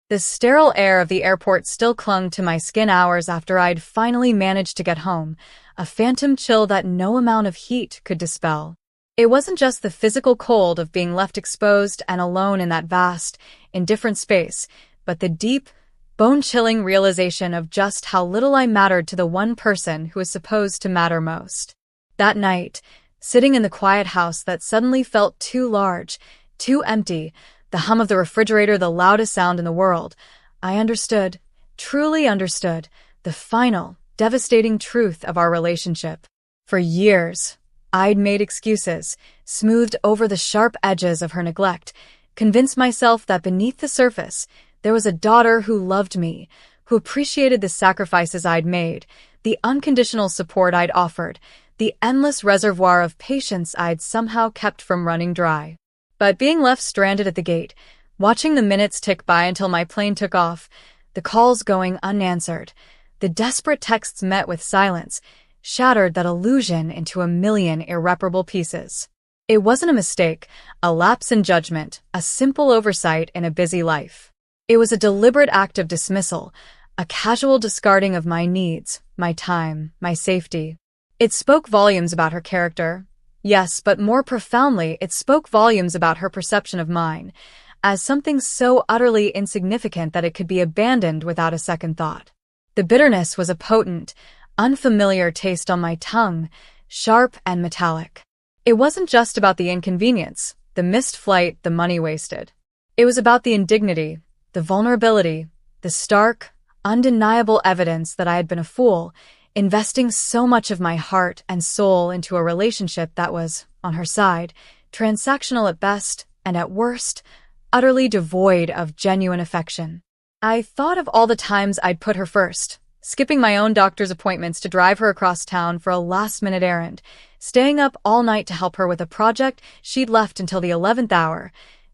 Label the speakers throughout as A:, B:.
A: The sterile air of the airport still clung to my skin hours after I'd finally managed to get home, a phantom chill that no amount of heat could dispel. It wasn't just the physical cold of being left exposed and alone in that vast, indifferent space, but the deep, bone-chilling realization of just how little I mattered to the one person who was supposed to matter most. That night, sitting in the quiet house that suddenly felt too large, too empty, the hum of the refrigerator the loudest sound in the world, I understood, truly understood, the final, devastating truth of our relationship. For years, I'd made excuses, smoothed over the sharp edges of her neglect, convinced myself that beneath the surface, there was a daughter who loved me, who appreciated the sacrifices I'd made, the unconditional support I'd offered, the endless reservoir of patience I'd somehow kept from running dry. But being left stranded at the gate, watching the minutes tick by until my plane took off, the calls going unanswered, the desperate texts met with silence, shattered that illusion into a million irreparable pieces. It wasn't a mistake, a lapse in judgment, a simple oversight in a busy life. It was a deliberate act of dismissal, a casual discarding of my needs, my time, my safety. It spoke volumes about her character. Yes, but more profoundly, it spoke volumes about her perception of mine, as something so utterly insignificant that it could be abandoned without a second thought. The bitterness was a potent, unfamiliar taste on my tongue, sharp and metallic. It wasn't just about the inconvenience, the missed flight, the money wasted. It was about the indignity, the vulnerability, the stark, undeniable evidence that I had been a fool, investing so much of my heart and soul into a relationship that was, on her side, transactional at best and at worst, utterly devoid of genuine affection. I thought of all the times I'd put her first, skipping my own doctor's appointments to drive her across town for a last-minute errand, staying up all night to help her with a project she'd left until the 11th hour,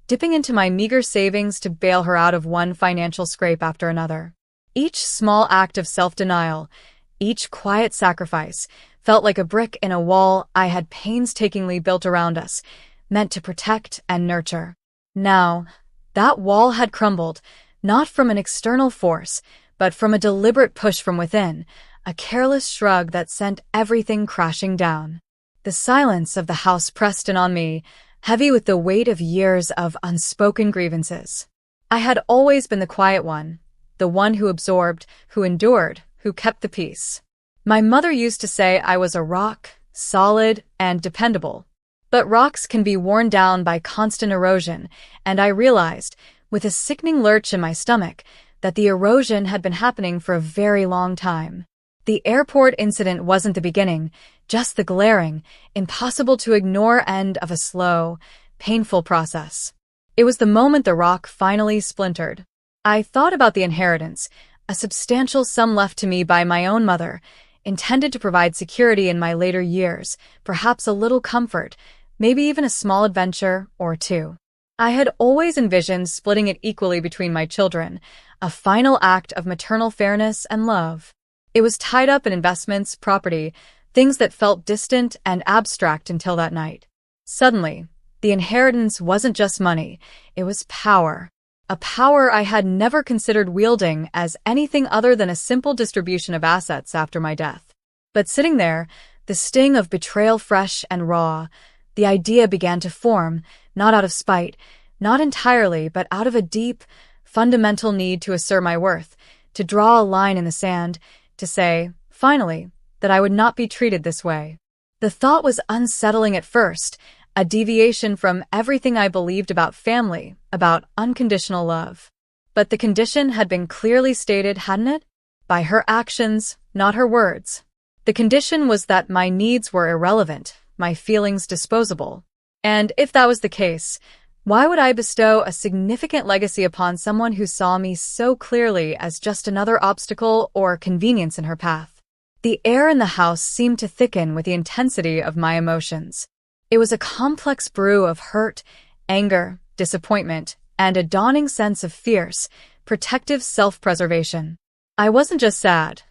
A: dipping into my meager savings to bail her out of one financial scrape after another. Each small act of self-denial, each quiet sacrifice, felt like a brick in a wall I had painstakingly built around us, meant to protect and nurture. Now, that wall had crumbled, not from an external force, but from a deliberate push from within, a careless shrug that sent everything crashing down. The silence of the house pressed in on me, heavy with the weight of years of unspoken grievances. I had always been the quiet one, the one who absorbed, who endured, who kept the peace. My mother used to say I was a rock, solid and dependable. But rocks can be worn down by constant erosion, and I realized, with a sickening lurch in my stomach, that the erosion had been happening for a very long time. The airport incident wasn't the beginning, just the glaring, impossible to ignore end of a slow, painful process. It was the moment the rock finally splintered. I thought about the inheritance, a substantial sum left to me by my own mother, intended to provide security in my later years, perhaps a little comfort, maybe even a small adventure or two. I had always envisioned splitting it equally between my children, a final act of maternal fairness and love. It was tied up in investments, property, things that felt distant and abstract until that night. Suddenly, the inheritance wasn't just money, it was power. A power I had never considered wielding as anything other than a simple distribution of assets after my death. But sitting there, the sting of betrayal fresh and raw, the idea began to form, not out of spite, not entirely, but out of a deep, fundamental need to assert my worth, to draw a line in the sand, to say, finally, that I would not be treated this way. The thought was unsettling at first, a deviation from everything I believed about family, about unconditional love. But the condition had been clearly stated, hadn't it? By her actions, not her words. The condition was that my needs were irrelevant, my feelings disposable. And if that was the case, why would I bestow a significant legacy upon someone who saw me so clearly as just another obstacle or convenience in her path? The air in the house seemed to thicken with the intensity of my emotions. It was a complex brew of hurt, anger, disappointment, and a dawning sense of fierce, protective self-preservation. I wasn't just sad.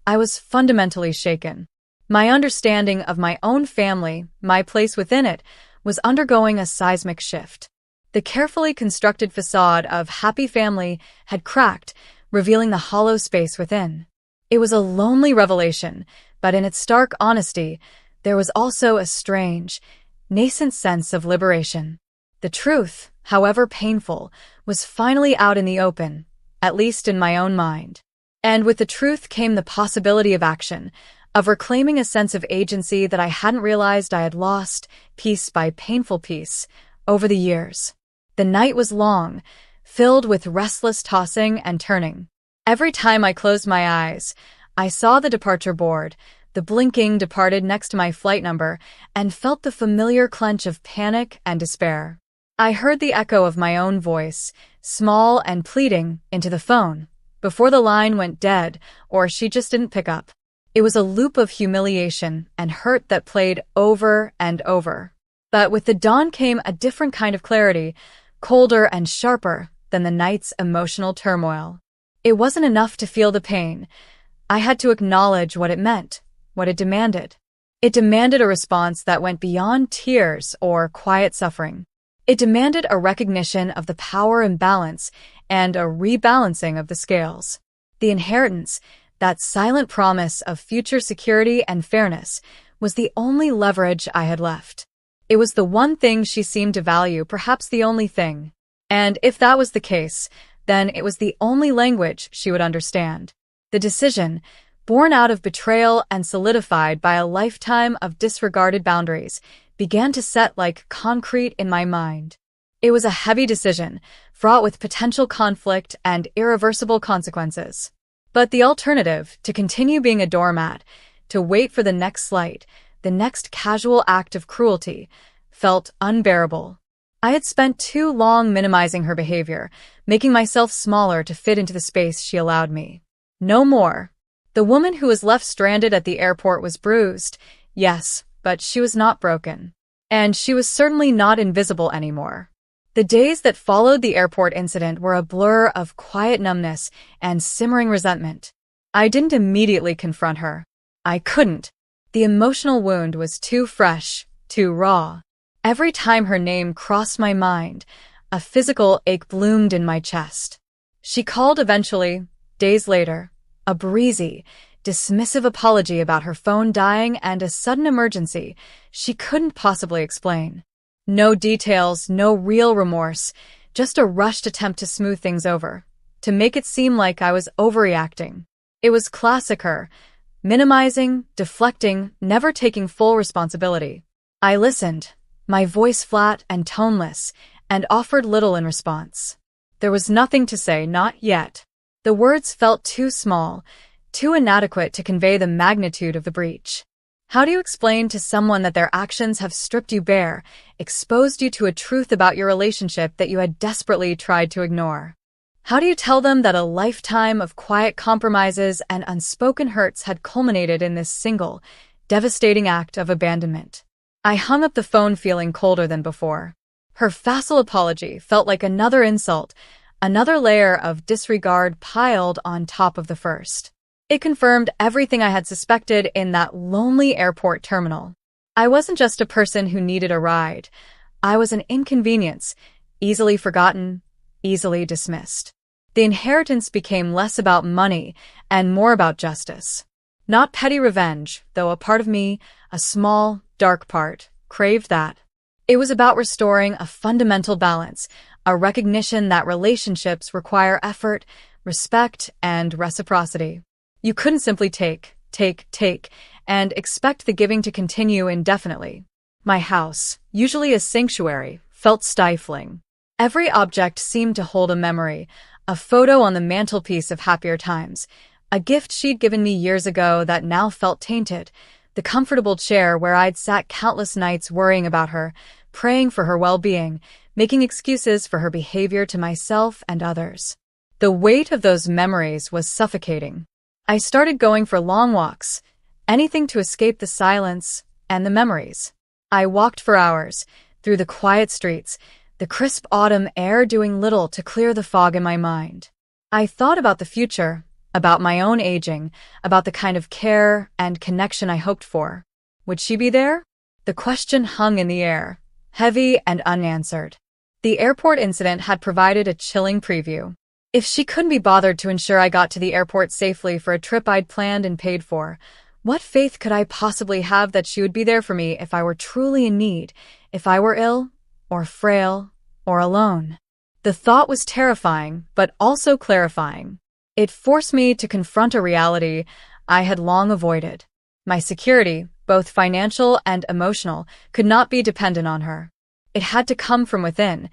A: I was fundamentally shaken. My understanding of my own family, my place within it, was undergoing a seismic shift. The carefully constructed facade of happy family had cracked, revealing the hollow space within. It was a lonely revelation, but in its stark honesty, there was also a strange, nascent sense of liberation. The truth, however painful, was finally out in the open, at least in my own mind. And with the truth came the possibility of action, of reclaiming a sense of agency that I hadn't realized I had lost, piece by painful piece, over the years. The night was long, filled with restless tossing and turning. Every time I closed my eyes, I saw the departure board, the blinking departed next to my flight number, and felt the familiar clench of panic and despair. I heard the echo of my own voice, small and pleading, into the phone, before the line went dead or she just didn't pick up. It was a loop of humiliation and hurt that played over and over. But with the dawn came a different kind of clarity, colder and sharper than the night's emotional turmoil. It wasn't enough to feel the pain. I had to acknowledge what it meant, what it demanded. It demanded a response that went beyond tears or quiet suffering. It demanded a recognition of the power imbalance and a rebalancing of the scales. The inheritance, that silent promise of future security and fairness, was the only leverage I had left. It was the one thing she seemed to value, perhaps the only thing. And if that was the case, then it was the only language she would understand. The decision, born out of betrayal and solidified by a lifetime of disregarded boundaries, began to set like concrete in my mind. It was a heavy decision, fraught with potential conflict and irreversible consequences. But the alternative, to continue being a doormat, to wait for the next slight, the next casual act of cruelty, felt unbearable. I had spent too long minimizing her behavior, making myself smaller to fit into the space she allowed me. No more. The woman who was left stranded at the airport was bruised, yes, but she was not broken. And she was certainly not invisible anymore. The days that followed the airport incident were a blur of quiet numbness and simmering resentment. I didn't immediately confront her. I couldn't. The emotional wound was too fresh, too raw. Every time her name crossed my mind, a physical ache bloomed in my chest. She called eventually, days later, a breezy, dismissive apology about her phone dying and a sudden emergency she couldn't possibly explain. No details, no real remorse, just a rushed attempt to smooth things over, to make it seem like I was overreacting. It was classic her, minimizing, deflecting, never taking full responsibility. I listened, my voice flat and toneless, and offered little in response. There was nothing to say, not yet. The words felt too small, too inadequate to convey the magnitude of the breach. How do you explain to someone that their actions have stripped you bare, exposed you to a truth about your relationship that you had desperately tried to ignore? How do you tell them that a lifetime of quiet compromises and unspoken hurts had culminated in this single, devastating act of abandonment? I hung up the phone feeling colder than before. Her facile apology felt like another insult, another layer of disregard piled on top of the first. It confirmed everything I had suspected in that lonely airport terminal. I wasn't just a person who needed a ride. I was an inconvenience, easily forgotten, easily dismissed. The inheritance became less about money and more about justice. Not petty revenge, though a part of me, a small, dark part, craved that. It was about restoring a fundamental balance, a recognition that relationships require effort, respect, and reciprocity. You couldn't simply take, and expect the giving to continue indefinitely. My house, usually a sanctuary, felt stifling. Every object seemed to hold a memory, a photo on the mantelpiece of happier times, a gift she'd given me years ago that now felt tainted, the comfortable chair where I'd sat countless nights worrying about her, praying for her well-being, making excuses for her behavior to myself and others. The weight of those memories was suffocating. I started going for long walks, anything to escape the silence and the memories. I walked for hours, through the quiet streets, the crisp autumn air doing little to clear the fog in my mind. I thought about the future, about my own aging, about the kind of care and connection I hoped for. Would she be there? The question hung in the air, heavy and unanswered. The airport incident had provided a chilling preview. If she couldn't be bothered to ensure I got to the airport safely for a trip I'd planned and paid for, what faith could I possibly have that she would be there for me if I were truly in need, if I were ill, or frail, or alone? The thought was terrifying, but also clarifying. It forced me to confront a reality I had long avoided. My security, both financial and emotional, could not be dependent on her. It had to come from within,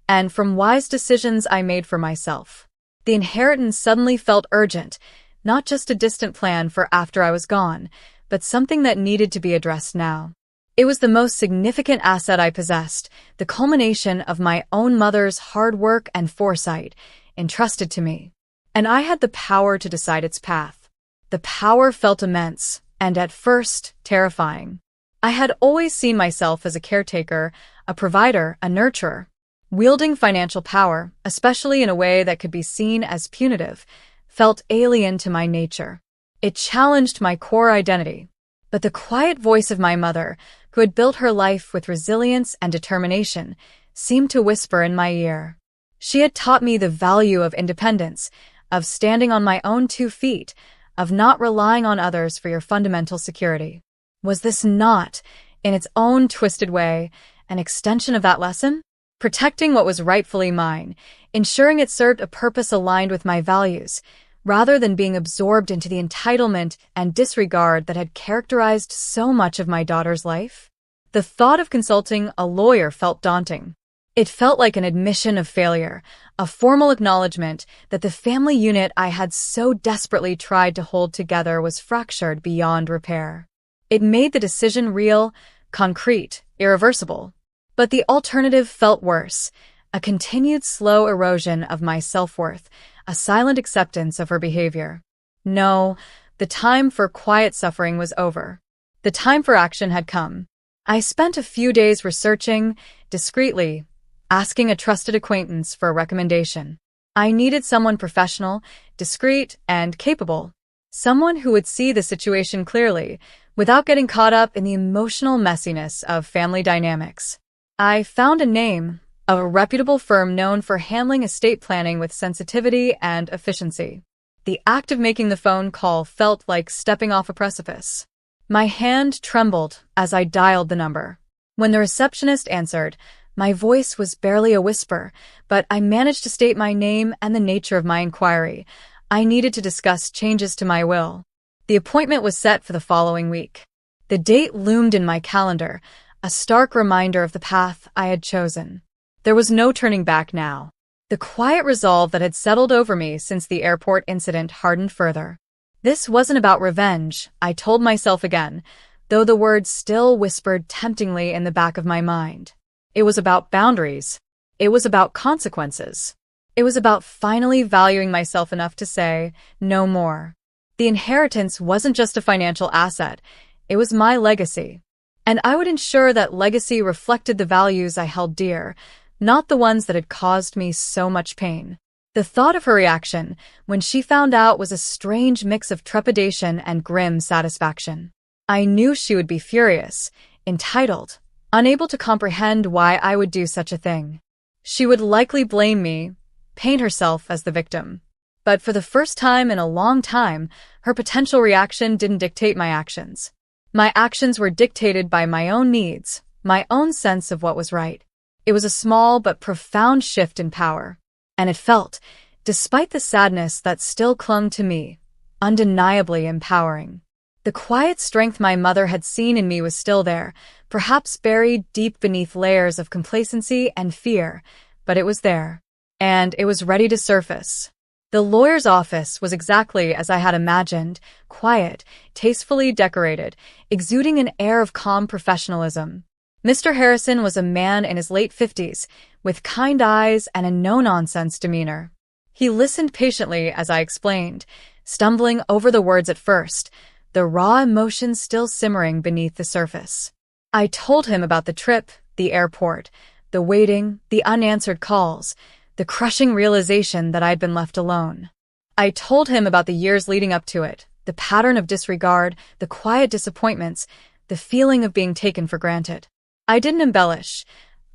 A: and from wise decisions I made for myself. The inheritance suddenly felt urgent, not just a distant plan for after I was gone, but something that needed to be addressed now. It was the most significant asset I possessed, the culmination of my own mother's hard work and foresight, entrusted to me. And I had the power to decide its path. The power felt immense, and at first, terrifying. I had always seen myself as a caretaker, a provider, a nurturer. Wielding financial power, especially in a way that could be seen as punitive, felt alien to my nature. It challenged my core identity. But the quiet voice of my mother, who had built her life with resilience and determination, seemed to whisper in my ear. She had taught me the value of independence, of standing on my own 2 feet, of not relying on others for your fundamental security. Was this not, in its own twisted way, an extension of that lesson? Protecting what was rightfully mine, ensuring it served a purpose aligned with my values, rather than being absorbed into the entitlement and disregard that had characterized so much of my daughter's life? The thought of consulting a lawyer felt daunting. It felt like an admission of failure, a formal acknowledgement that the family unit I had so desperately tried to hold together was fractured beyond repair. It made the decision real, concrete, irreversible. But the alternative felt worse, a continued slow erosion of my self-worth, a silent acceptance of her behavior. No, the time for quiet suffering was over. The time for action had come. I spent a few days researching, discreetly, asking a trusted acquaintance for a recommendation. I needed someone professional, discreet, and capable. Someone who would see the situation clearly, without getting caught up in the emotional messiness of family dynamics. I found a name, of a reputable firm known for handling estate planning with sensitivity and efficiency. The act of making the phone call felt like stepping off a precipice. My hand trembled as I dialed the number. When the receptionist answered, my voice was barely a whisper, but I managed to state my name and the nature of my inquiry. I needed to discuss changes to my will. The appointment was set for the following week. The date loomed in my calendar, a stark reminder of the path I had chosen. There was no turning back now. The quiet resolve that had settled over me since the airport incident hardened further. This wasn't about revenge, I told myself again, though the words still whispered temptingly in the back of my mind. It was about boundaries. It was about consequences. It was about finally valuing myself enough to say, no more. The inheritance wasn't just a financial asset, it was my legacy. And I would ensure that legacy reflected the values I held dear, not the ones that had caused me so much pain. The thought of her reaction, when she found out, was a strange mix of trepidation and grim satisfaction. I knew she would be furious, entitled, unable to comprehend why I would do such a thing. She would likely blame me, paint herself as the victim. But for the first time in a long time, her potential reaction didn't dictate my actions. My actions were dictated by my own needs, my own sense of what was right. It was a small but profound shift in power. And it felt, despite the sadness that still clung to me, undeniably empowering. The quiet strength my mother had seen in me was still there, perhaps buried deep beneath layers of complacency and fear, but it was there. And it was ready to surface. The lawyer's office was exactly as I had imagined, quiet, tastefully decorated, exuding an air of calm professionalism. Mr. Harrison was a man in his late 50s, with kind eyes and a no-nonsense demeanor. He listened patiently as I explained, stumbling over the words at first, the raw emotions still simmering beneath the surface. I told him about the trip, the airport, the waiting, the unanswered calls, the crushing realization that I'd been left alone. I told him about the years leading up to it, the pattern of disregard, the quiet disappointments, the feeling of being taken for granted. I didn't embellish.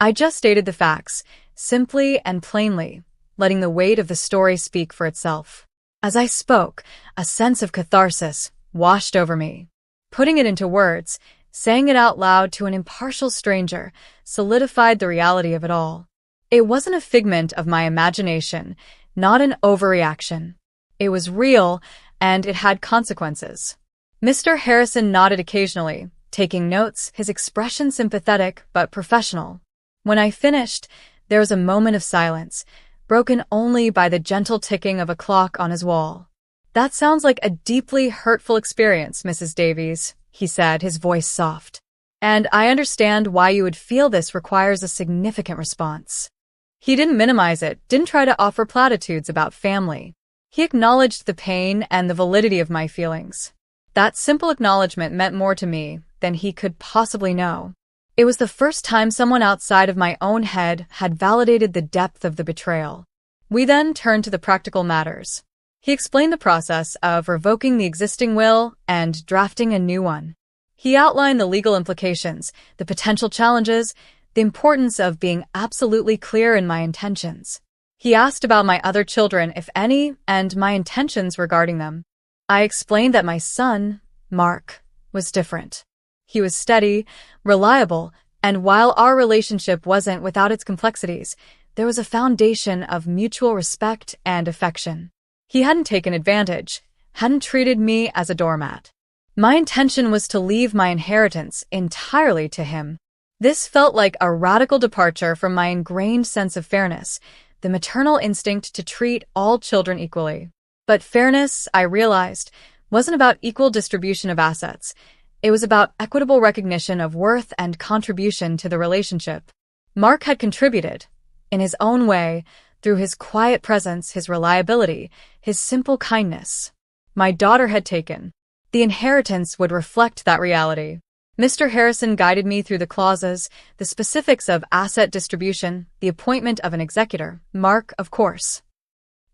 A: I just stated the facts, simply and plainly, letting the weight of the story speak for itself. As I spoke, a sense of catharsis washed over me. Putting it into words, saying it out loud to an impartial stranger, solidified the reality of it all. It wasn't a figment of my imagination, not an overreaction. It was real, and it had consequences. Mr. Harrison nodded occasionally, taking notes, his expression sympathetic but professional. When I finished, there was a moment of silence, broken only by the gentle ticking of a clock on his wall. "That sounds like a deeply hurtful experience, Mrs. Davies," he said, his voice soft. "And I understand why you would feel this requires a significant response." He didn't minimize it, didn't try to offer platitudes about family. He acknowledged the pain and the validity of my feelings. That simple acknowledgement meant more to me than he could possibly know. It was the first time someone outside of my own head had validated the depth of the betrayal. We then turned to the practical matters. He explained the process of revoking the existing will and drafting a new one. He outlined the legal implications, the potential challenges, the importance of being absolutely clear in my intentions. He asked about my other children, if any, and my intentions regarding them. I explained that my son, Mark, was different. He was steady, reliable, and while our relationship wasn't without its complexities, there was a foundation of mutual respect and affection. He hadn't taken advantage, hadn't treated me as a doormat. My intention was to leave my inheritance entirely to him. This felt like a radical departure from my ingrained sense of fairness, the maternal instinct to treat all children equally. But fairness, I realized, wasn't about equal distribution of assets. It was about equitable recognition of worth and contribution to the relationship. Mark had contributed, in his own way, through his quiet presence, his reliability, his simple kindness. My daughter had taken. The inheritance would reflect that reality. Mr. Harrison guided me through the clauses, the specifics of asset distribution, the appointment of an executor, Mark, of course.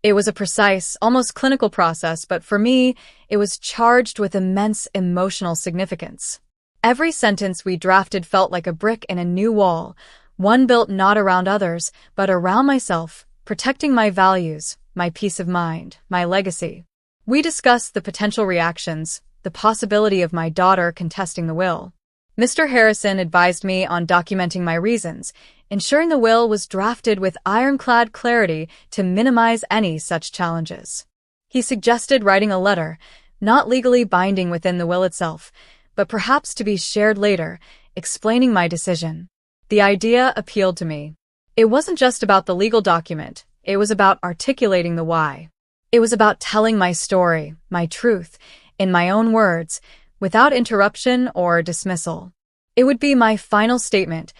A: It was a precise, almost clinical process, but for me, it was charged with immense emotional significance. Every sentence we drafted felt like a brick in a new wall, one built not around others, but around myself, protecting my values, my peace of mind, my legacy. We discussed the potential reactions, the possibility of my daughter contesting the will. Mr. Harrison advised me on documenting my reasons, ensuring the will was drafted with ironclad clarity to minimize any such challenges. He suggested writing a letter, not legally binding within the will itself, but perhaps to be shared later, explaining my decision. The idea appealed to me. It wasn't just about the legal document, it was about articulating the why. It was about telling my story, my truth, in my own words, without interruption or dismissal. It would be my final statement,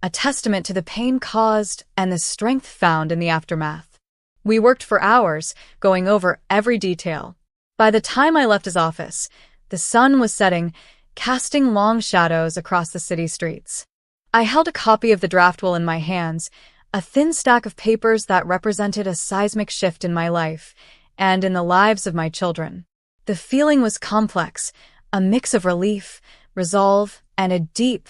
A: a testament to the pain caused and the strength found in the aftermath. We worked for hours, going over every detail. By the time I left his office, the sun was setting, casting long shadows across the city streets. I held a copy of the draft will in my hands, a thin stack of papers that represented a seismic shift in my life and in the lives of my children. The feeling was complex, a mix of relief, resolve, and a deep,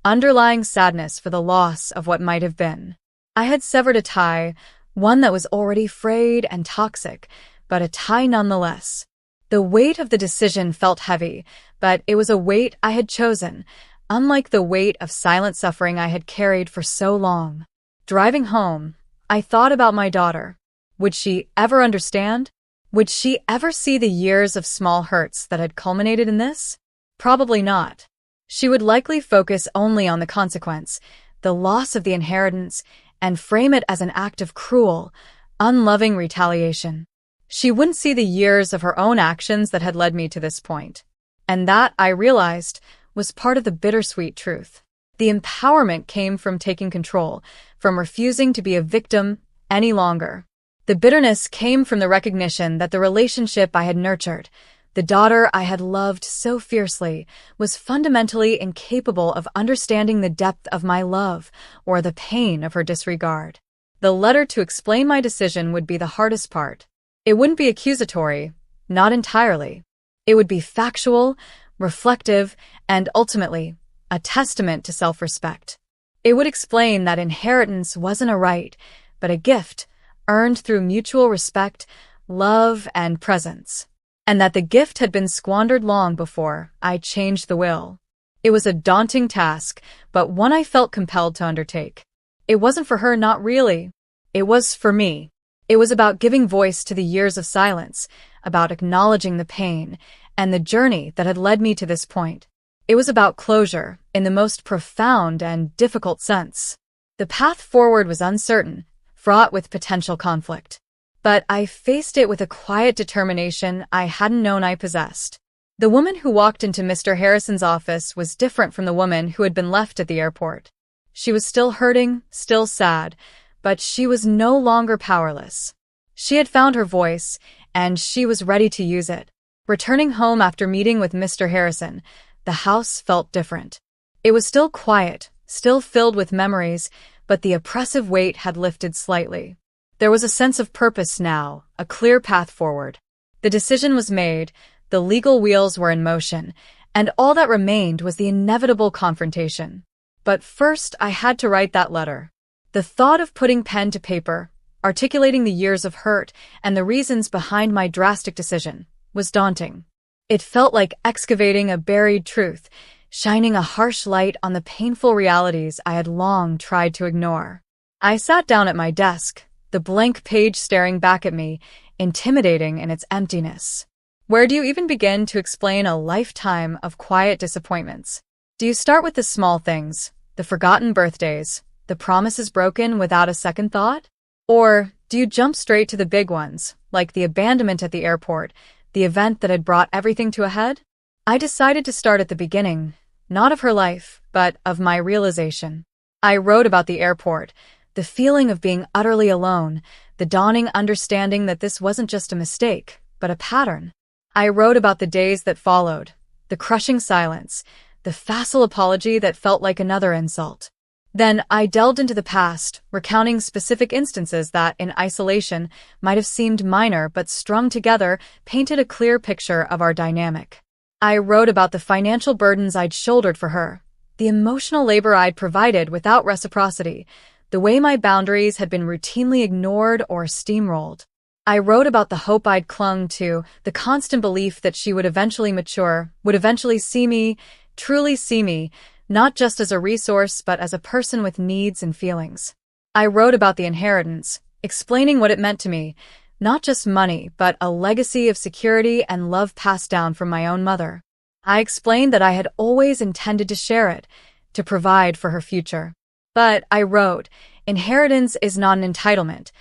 A: underlying sadness for the loss of what might have been. I had severed a tie, one that was already frayed and toxic, but a tie nonetheless. The weight of the decision felt heavy, but it was a weight I had chosen, unlike the weight of silent suffering I had carried for so long. Driving home, I thought about my daughter. Would she ever understand? Would she ever see the years of small hurts that had culminated in this? Probably not. She would likely focus only on the consequence, the loss of the inheritance, and frame it as an act of cruel, unloving retaliation. She wouldn't see the years of her own actions that had led me to this point. And that, I realized, was part of the bittersweet truth. The empowerment came from taking control, from refusing to be a victim any longer. The bitterness came from the recognition that the relationship I had nurtured, the daughter I had loved so fiercely, was fundamentally incapable of understanding the depth of my love or the pain of her disregard. The letter to explain my decision would be the hardest part. It wouldn't be accusatory, not entirely. It would be factual, reflective, and ultimately, a testament to self-respect. It would explain that inheritance wasn't a right, but a gift, earned through mutual respect, love, and presence. And that the gift had been squandered long before I changed the will. It was a daunting task, but one I felt compelled to undertake. It wasn't for her, not really. It was for me. It was about giving voice to the years of silence, about acknowledging the pain, and the journey that had led me to this point. It was about closure, in the most profound and difficult sense. The path forward was uncertain, fraught with potential conflict. But I faced it with a quiet determination I hadn't known I possessed. The woman who walked into Mr. Harrison's office was different from the woman who had been left at the airport. She was still hurting, still sad, but she was no longer powerless. She had found her voice, and she was ready to use it. Returning home after meeting with Mr. Harrison, the house felt different. It was still quiet, still filled with memories, but the oppressive weight had lifted slightly. There was a sense of purpose now, a clear path forward. The decision was made, the legal wheels were in motion, and all that remained was the inevitable confrontation. But first, I had to write that letter. The thought of putting pen to paper, articulating the years of hurt and the reasons behind my drastic decision, was daunting. It felt like excavating a buried truth, shining a harsh light on the painful realities I had long tried to ignore. I sat down at my desk, the blank page staring back at me, intimidating in its emptiness. Where do you even begin to explain a lifetime of quiet disappointments? Do you start with the small things, the forgotten birthdays, the promises broken without a second thought? Or do you jump straight to the big ones, like the abandonment at the airport, the event that had brought everything to a head? I decided to start at the beginning, not of her life, but of my realization. I wrote about the airport, the feeling of being utterly alone, the dawning understanding that this wasn't just a mistake, but a pattern. I wrote about the days that followed, the crushing silence, the facile apology that felt like another insult. Then I delved into the past, recounting specific instances that, in isolation, might have seemed minor but strung together painted a clear picture of our dynamic. I wrote about the financial burdens I'd shouldered for her, the emotional labor I'd provided without reciprocity, the way my boundaries had been routinely ignored or steamrolled. I wrote about the hope I'd clung to, the constant belief that she would eventually mature, would eventually see me, truly see me, not just as a resource but as a person with needs and feelings. I wrote about the inheritance, explaining what it meant to me, not just money but a legacy of security and love passed down from my own mother. I explained that I had always intended to share it, to provide for her future. But I wrote, inheritance is not an entitlement.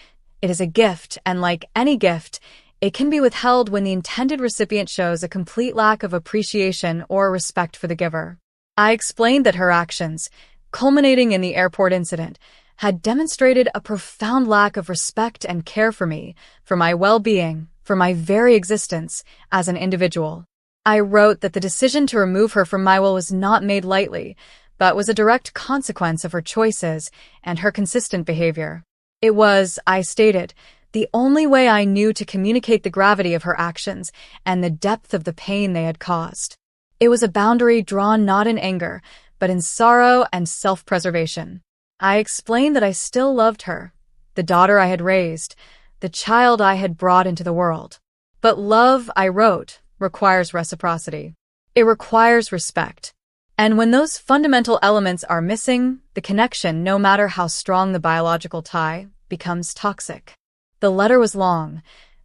A: It is a gift, and like any gift, it can be withheld when the intended recipient shows a complete lack of appreciation or respect for the giver. I explained that her actions, culminating in the airport incident, had demonstrated a profound lack of respect and care for me, for my well-being, for my very existence as an individual. I wrote that the decision to remove her from my will was not made lightly, but was a direct consequence of her choices and her consistent behavior. It was, I stated, the only way I knew to communicate the gravity of her actions and the depth of the pain they had caused. It was a boundary drawn not in anger, but in sorrow and self-preservation. I explained that I still loved her, the daughter I had raised, the child I had brought into the world. But love, I wrote, requires reciprocity. It requires respect. And when those fundamental elements are missing, the connection, no matter how strong the biological tie, becomes toxic. The letter was long,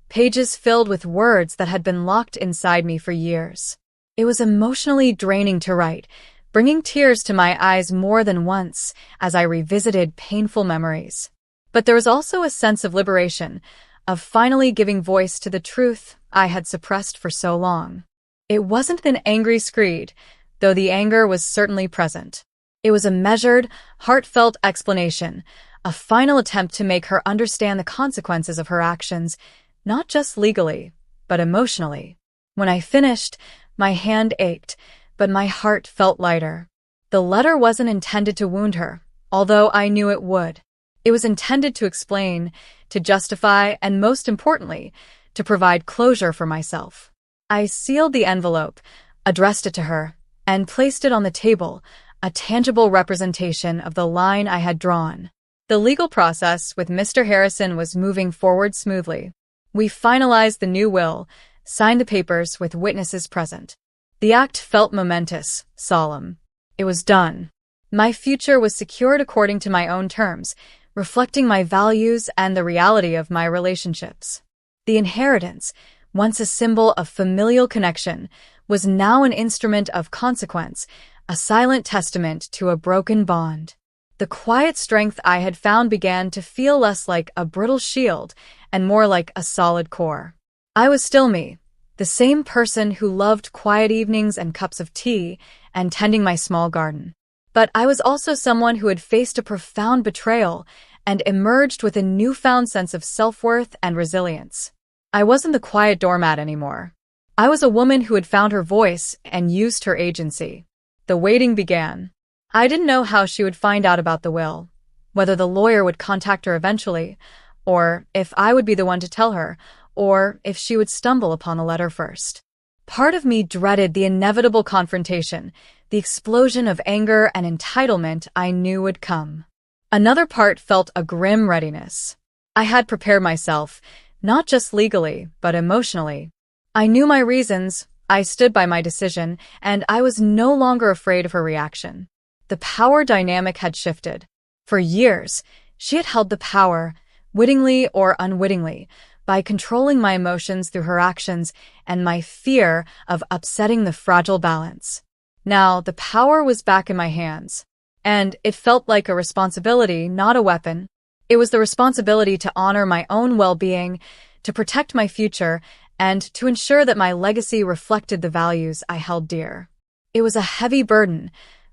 A: pages filled with words that had been locked inside me for years. It was emotionally draining to write, bringing tears to my eyes more than once as I revisited painful memories. But there was also a sense of liberation, of finally giving voice to the truth I had suppressed for so long. It wasn't an angry screed, though the anger was certainly present. It was a measured, heartfelt explanation, a final attempt to make her understand the consequences of her actions, not just legally, but emotionally. When I finished, my hand ached, but my heart felt lighter. The letter wasn't intended to wound her, although I knew it would. It was intended to explain, to justify, and most importantly, to provide closure for myself. I sealed the envelope, addressed it to her, and placed it on the table, a tangible representation of the line I had drawn. The legal process with Mr. Harrison was moving forward smoothly. We finalized the new will, signed the papers with witnesses present. The act felt momentous, solemn. It was done. My future was secured according to my own terms, reflecting my values and the reality of my relationships. The inheritance, once a symbol of familial connection, was now an instrument of consequence, a silent testament to a broken bond. The quiet strength I had found began to feel less like a brittle shield and more like a solid core. I was still me, the same person who loved quiet evenings and cups of tea and tending my small garden. But I was also someone who had faced a profound betrayal and emerged with a newfound sense of self-worth and resilience. I wasn't the quiet doormat anymore. I was a woman who had found her voice and used her agency. The waiting began. I didn't know how she would find out about the will, whether the lawyer would contact her eventually, or if I would be the one to tell her, or if she would stumble upon the letter first. Part of me dreaded the inevitable confrontation, the explosion of anger and entitlement I knew would come. Another part felt a grim readiness. I had prepared myself, not just legally, but emotionally. I knew my reasons, I stood by my decision, and I was no longer afraid of her reaction. The power dynamic had shifted. For years, she had held the power, wittingly or unwittingly, by controlling my emotions through her actions and my fear of upsetting the fragile balance. Now, the power was back in my hands, and it felt like a responsibility, not a weapon. It was the responsibility to honor my own well-being, to protect my future, and to ensure that my legacy reflected the values I held dear. It was a heavy burden,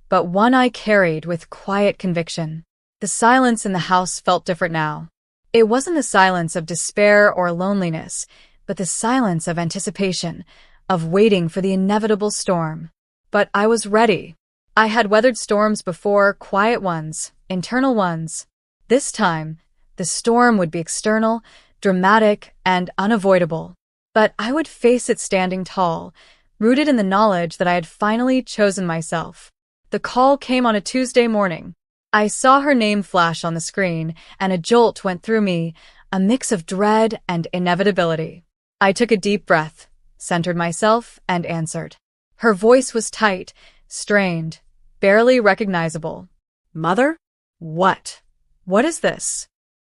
A: but one I carried with quiet conviction. The silence in the house felt different now. It wasn't the silence of despair or loneliness, but the silence of anticipation, of waiting for the inevitable storm. But I was ready. I had weathered storms before, quiet ones, internal ones. This time, the storm would be external, dramatic, and unavoidable. But I would face it standing tall, rooted in the knowledge that I had finally chosen myself. The call came on a Tuesday morning. I saw her name flash on the screen, and a jolt went through me, a mix of dread and inevitability. I took a deep breath, centered myself, and answered. Her voice was tight, strained, barely recognizable. Mother? What? What is this?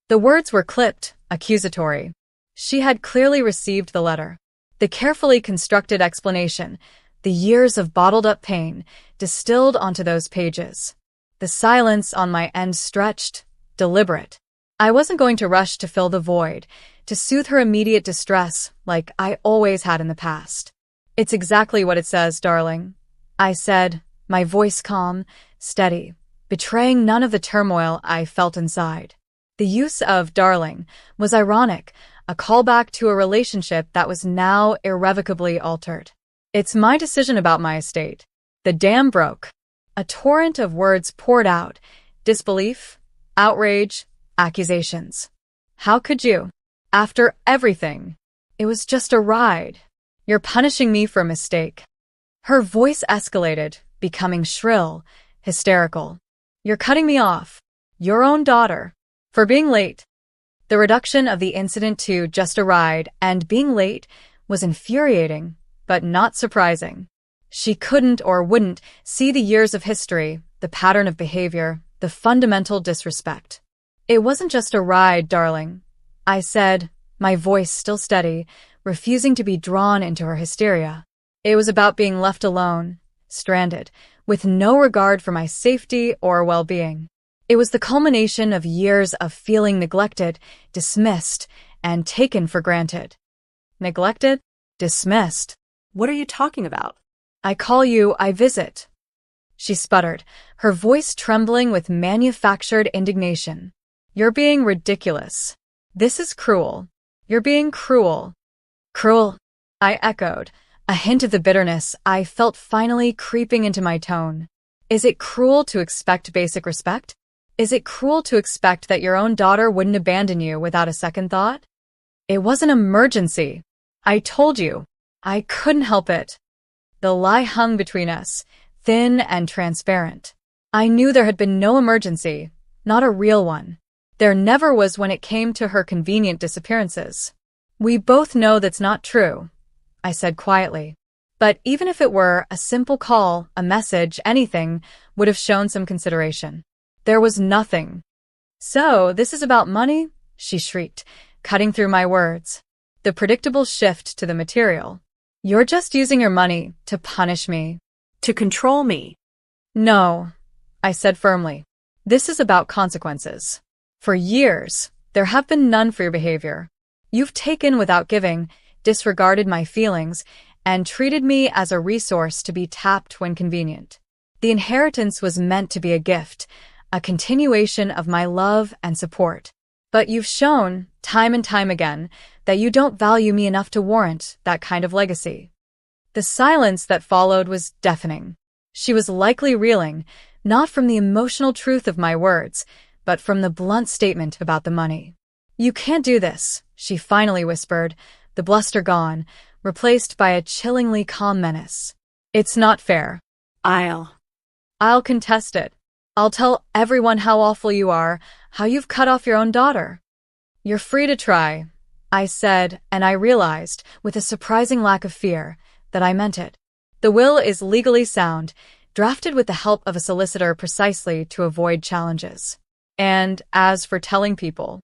A: The words were clipped, accusatory. She had clearly received the letter. The carefully constructed explanation, the years of bottled-up pain, distilled onto those pages. The silence on my end stretched, deliberate. I wasn't going to rush to fill the void, to soothe her immediate distress like I always had in the past. It's exactly what it says, darling, I said, my voice calm, steady, betraying none of the turmoil I felt inside. The use of darling was ironic, a callback to a relationship that was now irrevocably altered. It's my decision about my estate. The dam broke. A torrent of words poured out, disbelief, outrage, accusations. How could you? After everything. It was just a ride. You're punishing me for a mistake. Her voice escalated, becoming shrill, hysterical. You're cutting me off. Your own daughter. For being late. The reduction of the incident to just a ride and being late was infuriating, but not surprising. She couldn't or wouldn't see the years of history, the pattern of behavior, the fundamental disrespect. It wasn't just a ride, darling, I said, my voice still steady, refusing to be drawn into her hysteria. It was about being left alone, stranded, with no regard for my safety or well-being. It was the culmination of years of feeling neglected, dismissed, and taken for granted. Neglected? Dismissed.
B: What are you talking about?
A: I call you, I visit. She sputtered, her voice trembling with manufactured indignation. You're being ridiculous. This is cruel. You're being cruel. Cruel, I echoed, a hint of the bitterness I felt finally creeping into my tone. Is it cruel to expect basic respect? Is it cruel to expect that your own daughter wouldn't abandon you without a second thought? It was an emergency. I told you. I couldn't help it. The lie hung between us, thin and transparent. I knew there had been no emergency, not a real one. There never was when it came to her convenient disappearances. We both know that's not true, I said quietly. But even if it were, a simple call, a message, anything, would have shown some consideration. There was nothing. So, this is about money? She shrieked, cutting through my words. The predictable shift to the material. You're just using your money to punish me.
B: To control me.
A: No, I said firmly. This is about consequences. For years, there have been none for your behavior. You've taken without giving, disregarded my feelings, and treated me as a resource to be tapped when convenient. The inheritance was meant to be a gift, a continuation of my love and support. But you've shown, time and time again, that you don't value me enough to warrant that kind of legacy. The silence that followed was deafening. She was likely reeling, not from the emotional truth of my words, but from the blunt statement about the money. You can't do this, she finally whispered, the bluster gone, replaced by a chillingly calm menace. It's not fair.
B: I'll
A: contest it. I'll tell everyone how awful you are, how you've cut off your own daughter. You're free to try, I said, and I realized, with a surprising lack of fear, that I meant it. The will is legally sound, drafted with the help of a solicitor precisely to avoid challenges. And as for telling people,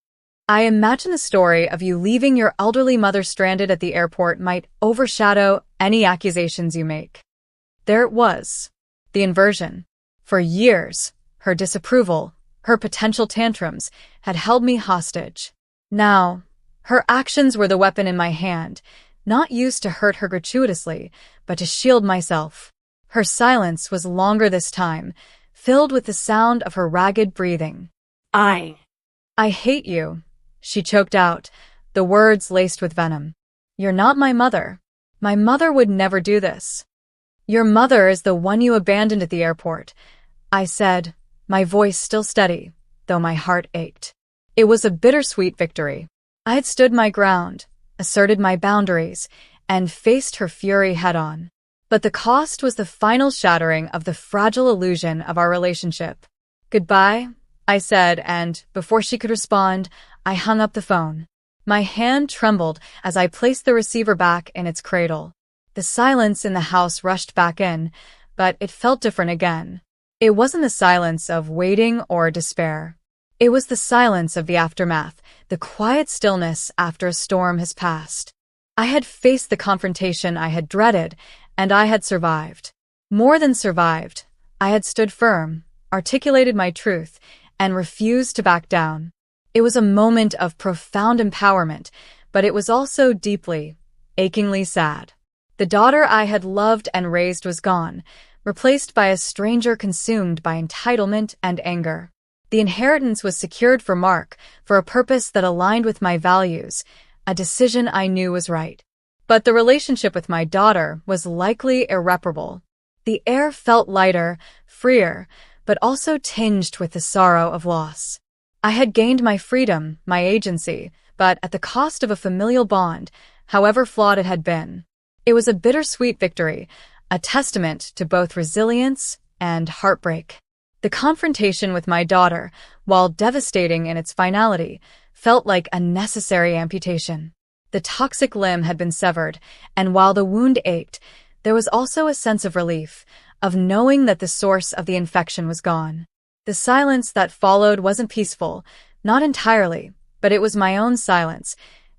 A: I imagine the story of you leaving your elderly mother stranded at the airport might overshadow any accusations you make. There it was, the inversion. For years, her disapproval, her potential tantrums, had held me hostage. Now, her actions were the weapon in my hand, not used to hurt her gratuitously, but to shield myself. Her silence was longer this time, filled with the sound of her ragged breathing.
B: I
A: hate you, she choked out, the words laced with venom. You're not my mother. My mother would never do this. Your mother is the one you abandoned at the airport, I said, my voice still steady, though my heart ached. It was a bittersweet victory. I had stood my ground, asserted my boundaries, and faced her fury head-on. But the cost was the final shattering of the fragile illusion of our relationship. Goodbye, I said, and before she could respond, I hung up the phone. My hand trembled as I placed the receiver back in its cradle. The silence in the house rushed back in, but it felt different again. It wasn't the silence of waiting or despair. It was the silence of the aftermath, the quiet stillness after a storm has passed. I had faced the confrontation I had dreaded, and I had survived. More than survived, I had stood firm, articulated my truth, and refused to back down. It was a moment of profound empowerment, but it was also deeply, achingly sad. The daughter I had loved and raised was gone, replaced by a stranger consumed by entitlement and anger. The inheritance was secured for Mark, for a purpose that aligned with my values, a decision I knew was right. But the relationship with my daughter was likely irreparable. The air felt lighter, freer, but also tinged with the sorrow of loss. I had gained my freedom, my agency, but at the cost of a familial bond, however flawed it had been. It was a bittersweet victory, a testament to both resilience and heartbreak. The confrontation with my daughter, while devastating in its finality, felt like a necessary amputation. The toxic limb had been severed, and while the wound ached, there was also a sense of relief, of knowing that the source of the infection was gone. The silence that followed wasn't peaceful, not entirely, but it was my own silence,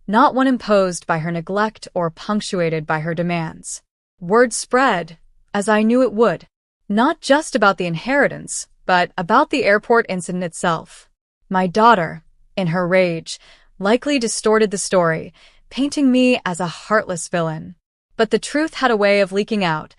A: not one imposed by her neglect or punctuated by her demands. Word spread, as I knew it would, not just about the inheritance, but about the airport incident itself. My daughter, in her rage, likely distorted the story, painting me as a heartless villain. But the truth had a way of leaking out,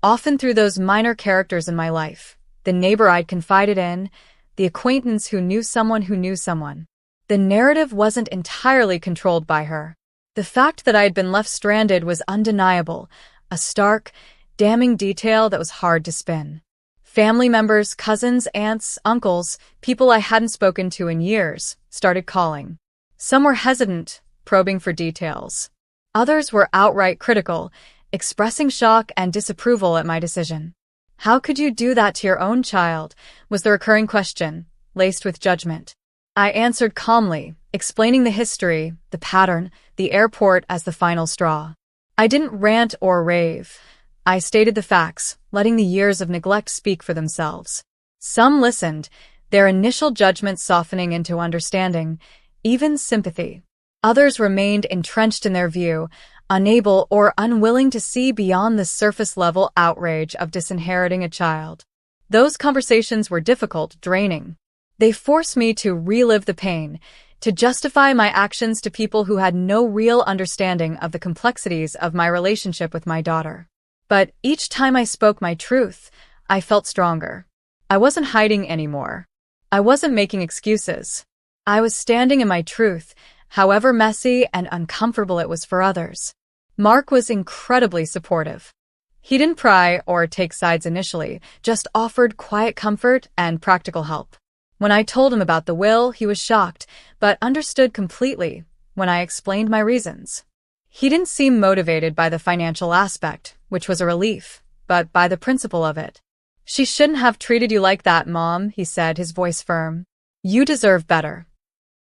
A: often through those minor characters in my life. The neighbor I'd confided in, the acquaintance who knew someone who knew someone. The narrative wasn't entirely controlled by her. The fact that I had been left stranded was undeniable, a stark, damning detail that was hard to spin. Family members, cousins, aunts, uncles, people I hadn't spoken to in years, started calling. Some were hesitant, probing for details. Others were outright critical, expressing shock and disapproval at my decision. How could you do that to your own child? Was the recurring question, laced with judgment. I answered calmly, explaining the history, the pattern, the airport as the final straw. I didn't rant or rave. I stated the facts, letting the years of neglect speak for themselves. Some listened, their initial judgment softening into understanding, even sympathy. Others remained entrenched in their view, unable or unwilling to see beyond the surface-level outrage of disinheriting a child. Those conversations were difficult, draining. They forced me to relive the pain, to justify my actions to people who had no real understanding of the complexities of my relationship with my daughter. But each time I spoke my truth, I felt stronger. I wasn't hiding anymore. I wasn't making excuses. I was standing in my truth, however messy and uncomfortable it was for others. Mark was incredibly supportive. He didn't pry or take sides initially, just offered quiet comfort and practical help. When I told him about the will, he was shocked, but understood completely when I explained my reasons. He didn't seem motivated by the financial aspect, which was a relief, but by the principle of it. "She shouldn't have treated you like that, Mom," he said, his voice firm. "You deserve better."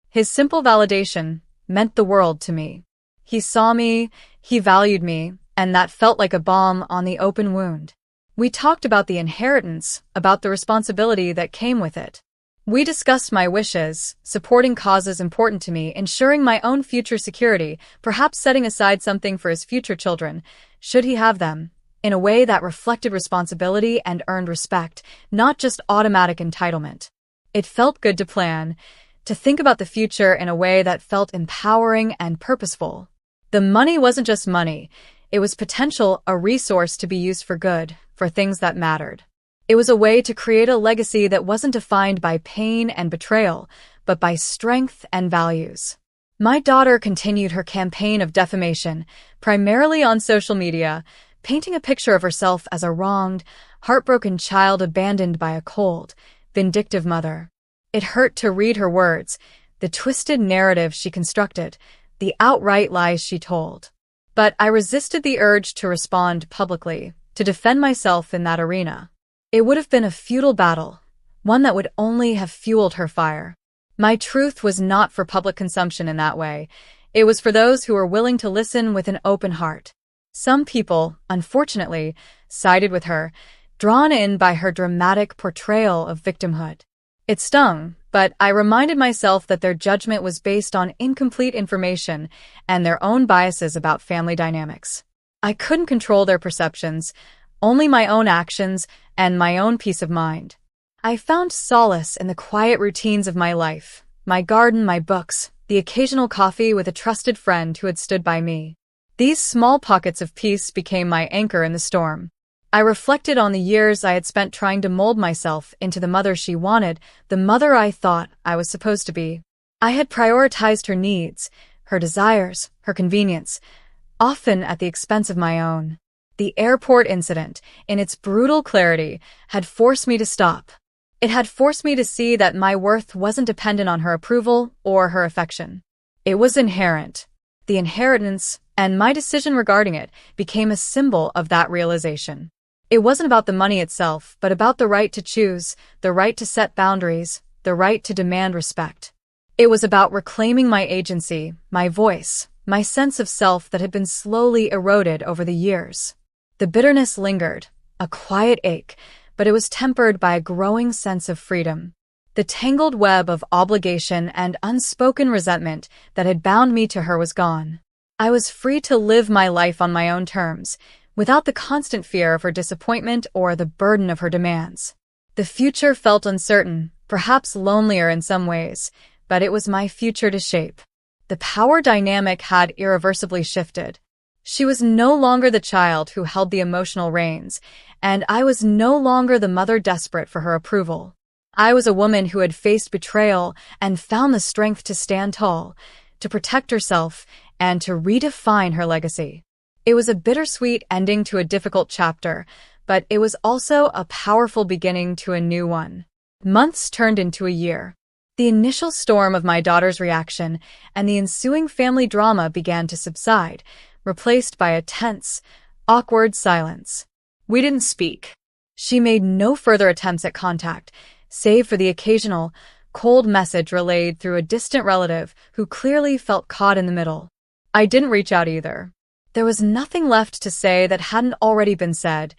A: His simple validation meant the world to me. He saw me, he valued me, and that felt like a balm on the open wound. We talked about the inheritance, about the responsibility that came with it. We discussed my wishes, supporting causes important to me, ensuring my own future security, perhaps setting aside something for his future children, should he have them, in a way that reflected responsibility and earned respect, not just automatic entitlement. It felt good to plan, to think about the future in a way that felt empowering and purposeful. The money wasn't just money, it was potential, a resource to be used for good, for things that mattered. It was a way to create a legacy that wasn't defined by pain and betrayal, but by strength and values. My daughter continued her campaign of defamation, primarily on social media, painting a picture of herself as a wronged, heartbroken child abandoned by a cold, vindictive mother. It hurt to read her words, the twisted narrative she constructed, the outright lies she told. But I resisted the urge to respond publicly, to defend myself in that arena. It would have been a futile battle, one that would only have fueled her fire. My truth was not for public consumption in that way. It was for those who were willing to listen with an open heart. Some people, unfortunately, sided with her, drawn in by her dramatic portrayal of victimhood. It stung, but I reminded myself that their judgment was based on incomplete information and their own biases about family dynamics. I couldn't control their perceptions, only my own actions and my own peace of mind. I found solace in the quiet routines of my life, my garden, my books, the occasional coffee with a trusted friend who had stood by me. These small pockets of peace became my anchor in the storm. I reflected on the years I had spent trying to mold myself into the mother she wanted, the mother I thought I was supposed to be. I had prioritized her needs, her desires, her convenience, often at the expense of my own. The airport incident, in its brutal clarity, had forced me to stop. It had forced me to see that my worth wasn't dependent on her approval or her affection. It was inherent. The inheritance, and my decision regarding it, became a symbol of that realization. It wasn't about the money itself, but about the right to choose, the right to set boundaries, the right to demand respect. It was about reclaiming my agency, my voice, my sense of self that had been slowly eroded over the years. The bitterness lingered, a quiet ache, but it was tempered by a growing sense of freedom. The tangled web of obligation and unspoken resentment that had bound me to her was gone. I was free to live my life on my own terms, without the constant fear of her disappointment or the burden of her demands. The future felt uncertain, perhaps lonelier in some ways, but it was my future to shape. The power dynamic had irreversibly shifted. She was no longer the child who held the emotional reins, and I was no longer the mother desperate for her approval. I was a woman who had faced betrayal and found the strength to stand tall, to protect herself, and to redefine her legacy. It was a bittersweet ending to a difficult chapter, but it was also a powerful beginning to a new one. Months turned into a year. The initial storm of my daughter's reaction and the ensuing family drama began to subside, replaced by a tense, awkward silence. We didn't speak. She made no further attempts at contact, save for the occasional, cold message relayed through a distant relative who clearly felt caught in the middle. I didn't reach out either. There was nothing left to say that hadn't already been said,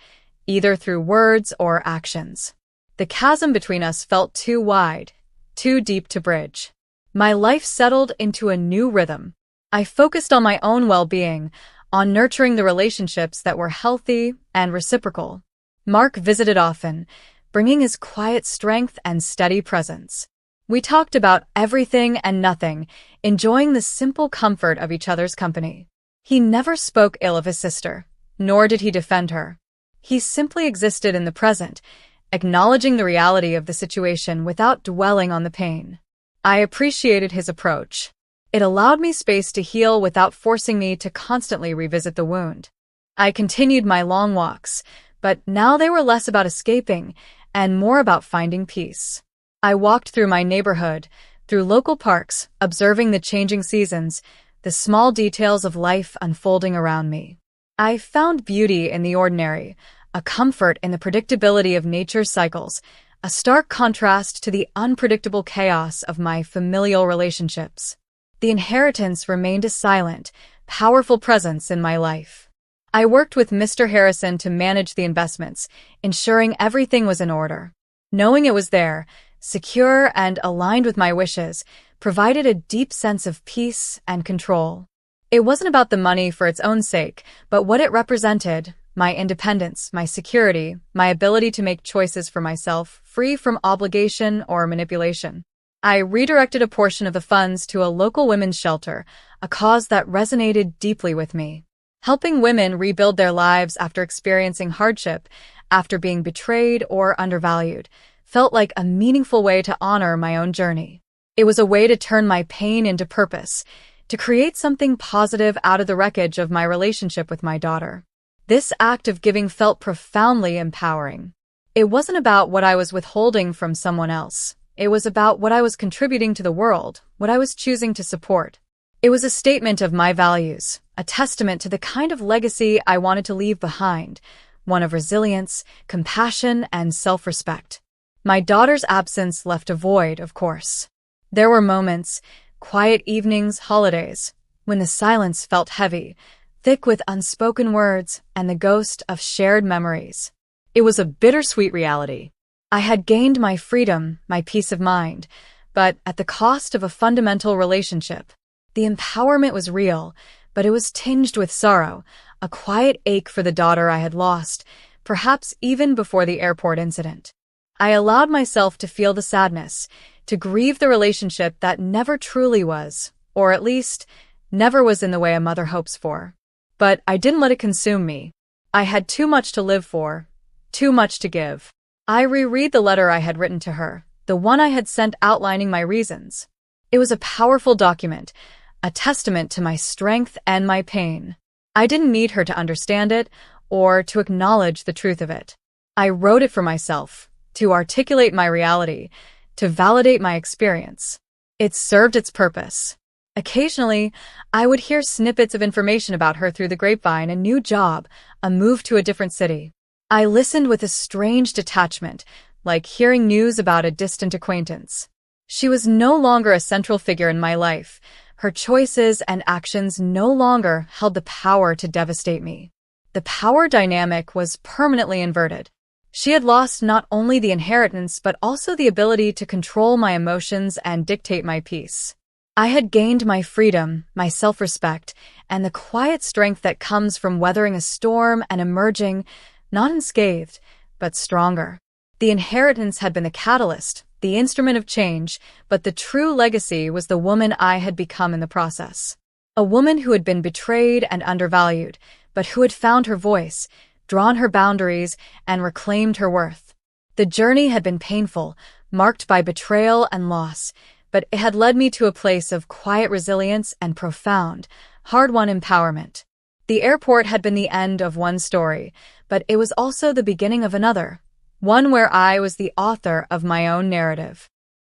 A: either through words or actions. The chasm between us felt too wide, too deep to bridge. My life settled into a new rhythm. I focused on my own well-being, on nurturing the relationships that were healthy and reciprocal. Mark visited often, bringing his quiet strength and steady presence. We talked about everything and nothing, enjoying the simple comfort of each other's company. He never spoke ill of his sister, nor did he defend her. He simply existed in the present, acknowledging the reality of the situation without dwelling on the pain. I appreciated his approach. It allowed me space to heal without forcing me to constantly revisit the wound. I continued my long walks, but now they were less about escaping and more about finding peace. I walked through my neighborhood, through local parks, observing the changing seasons, the small details of life unfolding around me. I found beauty in the ordinary, a comfort in the predictability of nature's cycles, a stark contrast to the unpredictable chaos of my familial relationships. The inheritance remained a silent, powerful presence in my life. I worked with Mr. Harrison to manage the investments, ensuring everything was in order. Knowing it was there, secure and aligned with my wishes, provided a deep sense of peace and control. It wasn't about the money for its own sake, but what it represented: my independence, my security, my ability to make choices for myself, free from obligation or manipulation. I redirected a portion of the funds to a local women's shelter, a cause that resonated deeply with me. Helping women rebuild their lives after experiencing hardship, after being betrayed or undervalued, felt like a meaningful way to honor my own journey. It was a way to turn my pain into purpose, to create something positive out of the wreckage of my relationship with my daughter. This act of giving felt profoundly empowering. It wasn't about what I was withholding from someone else. It was about what I was contributing to the world, what I was choosing to support. It was a statement of my values, a testament to the kind of legacy I wanted to leave behind, one of resilience, compassion, and self-respect. My daughter's absence left a void, of course. There were moments, quiet evenings, holidays, when the silence felt heavy, thick with unspoken words and the ghost of shared memories. It was a bittersweet reality. I had gained my freedom, my peace of mind, but at the cost of a fundamental relationship. The empowerment was real, but it was tinged with sorrow, a quiet ache for the daughter I had lost, perhaps even before the airport incident. I allowed myself to feel the sadness, to grieve the relationship that never truly was, or at least, never was in the way a mother hopes for. But I didn't let it consume me. I had too much to live for, too much to give. I reread the letter I had written to her, the one I had sent outlining my reasons. It was a powerful document, a testament to my strength and my pain. I didn't need her to understand it or to acknowledge the truth of it. I wrote it for myself, to articulate my reality, to validate my experience. It served its purpose. Occasionally, I would hear snippets of information about her through the grapevine: a new job, a move to a different city. I listened with a strange detachment, like hearing news about a distant acquaintance. She was no longer a central figure in my life. Her choices and actions no longer held the power to devastate me. The power dynamic was permanently inverted. She had lost not only the inheritance but also the ability to control my emotions and dictate my peace. I had gained my freedom, my self-respect, and the quiet strength that comes from weathering a storm and emerging, not unscathed, but stronger. The inheritance had been the catalyst, the instrument of change, but the true legacy was the woman I had become in the process. A woman who had been betrayed and undervalued, but who had found her voice, drawn her boundaries, and reclaimed her worth. The journey had been painful, marked by betrayal and loss, but it had led me to a place of quiet resilience and profound, hard-won empowerment. The airport had been the end of one story, but it was also the beginning of another, one where I was the author of my own narrative.